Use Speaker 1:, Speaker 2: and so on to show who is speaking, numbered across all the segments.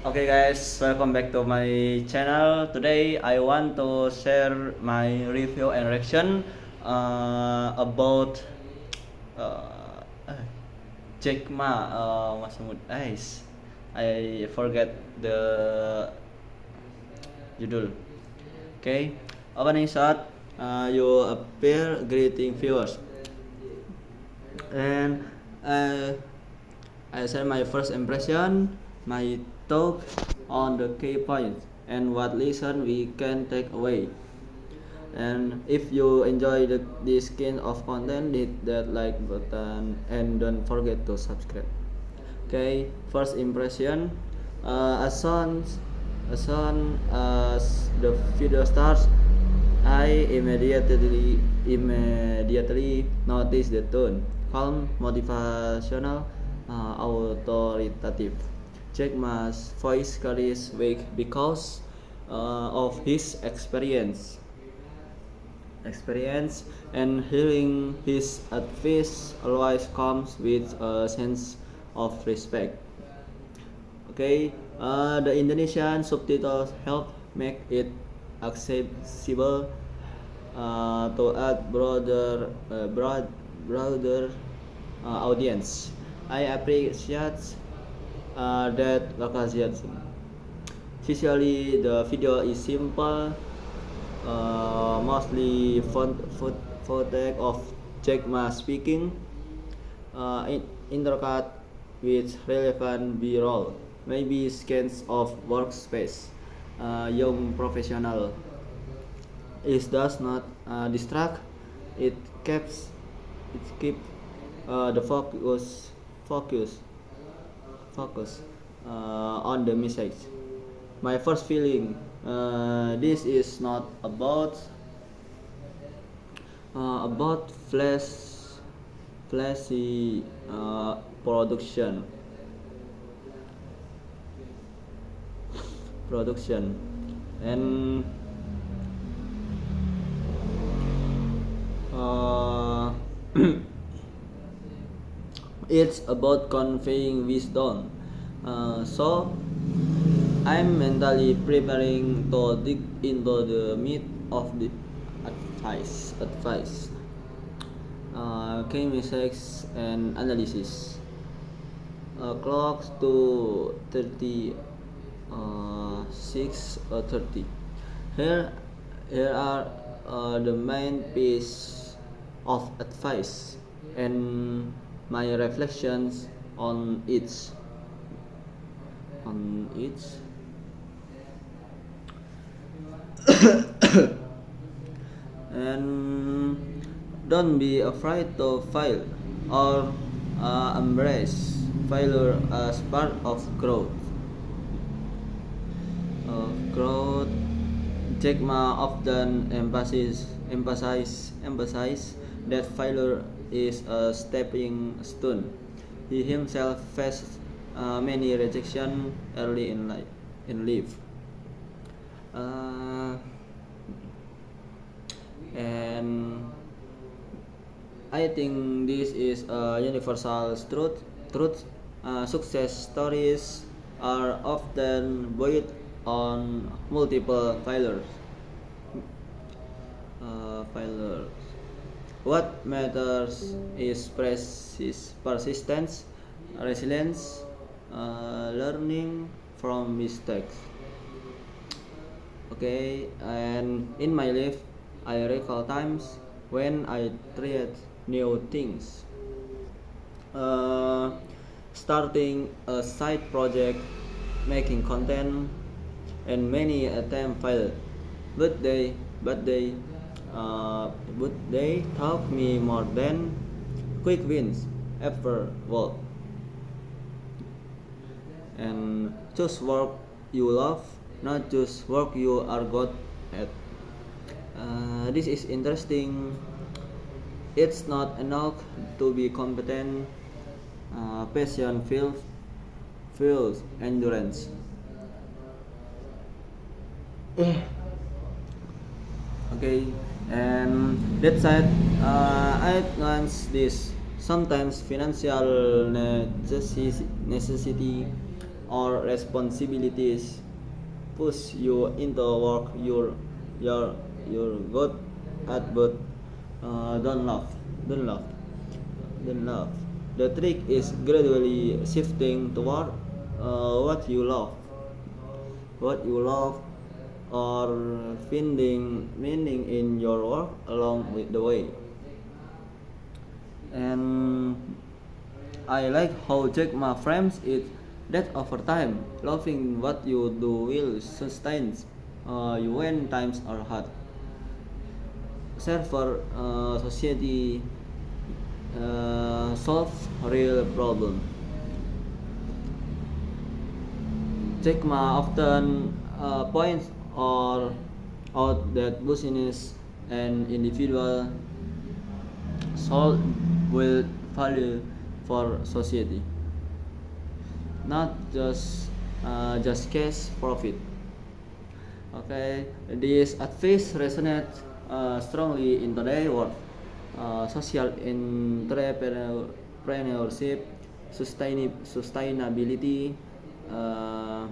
Speaker 1: Okay guys, welcome back to my channel. Today I want to share my review and reaction about uh, Jack Ma Mahmud Ais. I forget the judul. Okay, opening shot. You appear greeting viewers, and uh, I share my first impression, my talk on the key points, and what lesson we can take away. And if you enjoy this kind of content, hit that like button and don't forget to subscribe. Okay, first impression. As the video starts, I immediately notice the tone, calm, motivational, authoritative. Jack Ma's voice carries weight because of his experience, and hearing his advice always comes with a sense of respect. Okay, the Indonesian subtitles help make it accessible to a broader audience. I appreciate that localization. Visually, the video is simple, mostly footage of Jack Ma speaking, intercut with relevant B-roll, maybe scans of workspace. Young professional. It does not distract. It keeps the focus focus on the message. My first feeling, this is not about flashy production and uh, it's about conveying wisdom. So I'm mentally preparing to dig into the meat of the advice, key mistakes and analysis. Clocks to 30, 6:30. Here, here are the main piece of advice and my reflections on each. On each. And don't be afraid to fail or embrace failure as part of growth. Growth. Jack Ma often emphasize that failure is a stepping stone. He himself faced many rejection early in life. Uh, and I think this is a universal truth. Success stories are often built on multiple failures. What matters is persistence, resilience, learning from mistakes. Okay, and in my life, I recall times when I tried new things. Uh, Starting a side project, making content, and many attempts failed. But they, but they, but they taught me more than quick wins ever will. And choose work you love, not just work you are good at. This is interesting. It's not enough to be competent. Passion fuels endurance. Okay, and that said, I acknowledge this. Sometimes financial necessity or responsibilities push you into work you're good at but don't love don't love. The trick is gradually shifting toward what you love, what you love, or finding meaning in your work along with the way. And I like how Jack Ma frames it that over time, loving what you do will sustain you when times are hard. Server society solve real problem. Jack Ma often points or out that business and individual soul will value for society, not just cash profit. Okay, this advice resonates strongly in today's world. Social entrepreneurship, sustainability, uh,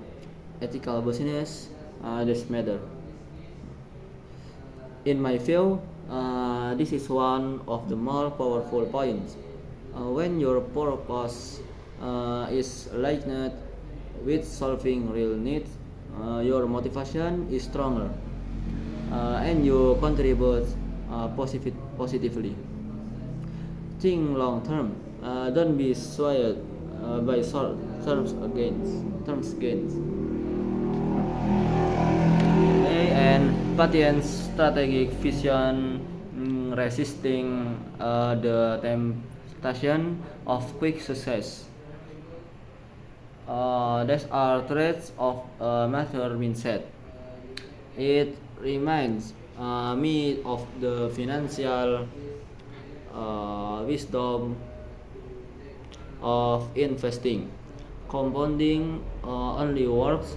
Speaker 1: ethical business, this matter. In my view, this is one of the more powerful points. When your purpose is aligned with solving real needs, your motivation is stronger and you contribute positively. Think long term. Don't be swayed by short terms gains. Okay, and Patient's strategic vision, resisting the temptation of quick success. These are traits of a mature mindset. It reminds me of the financial wisdom of investing. Compounding only works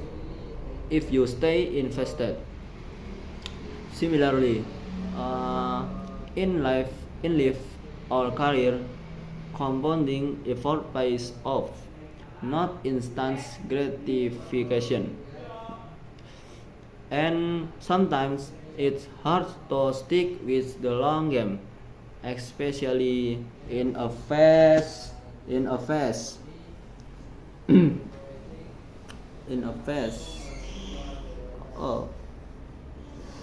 Speaker 1: if you stay invested. Similarly, uh, in life or career, compounding effort pays off, not instant gratification. And sometimes it's hard to stick with the long game, especially in a fast in a fast oh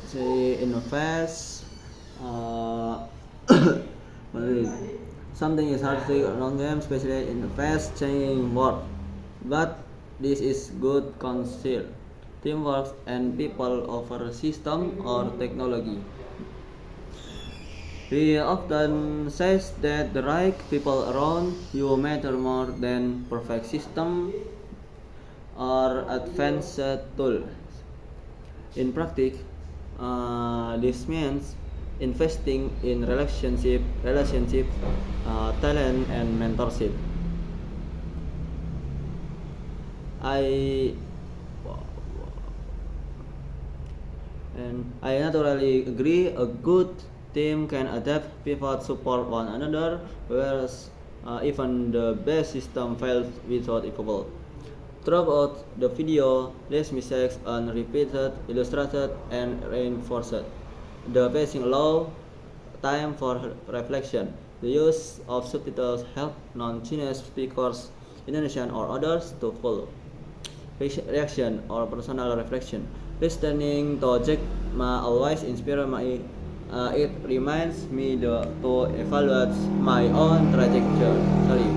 Speaker 1: say in a fast uh, what is it? Something is hard to take a long game, especially in a fast changing world. But this is good concept. Teamwork and people over system or technology. He often says that the right people around you matter more than perfect system or advanced tool. In practice, this means investing in relationship, talent, and mentorship. I I naturally agree. A good team can adapt, pivot, support one another, whereas even the best system fails without equal. Throughout the video, these mistakes are repeated, illustrated, and reinforced. The pacing allow time for reflection. The use of subtitles help non-Chinese speakers, Indonesian or others, to follow. Reaction or personal reflection. Listening to Jack Ma always inspire me. It reminds me to evaluate my own trajectory. Sorry,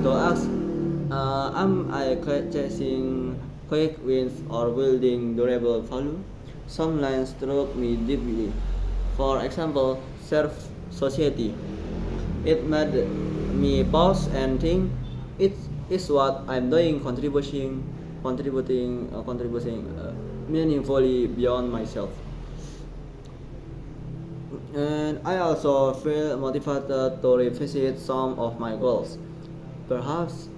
Speaker 1: to ask, am I chasing quick wins or building durable value? Some lines struck me deeply. For example, serve society. It made me pause and think. It is what I'm doing, contributing meaningfully beyond myself. And I also feel motivated to revisit some of my goals. Perhaps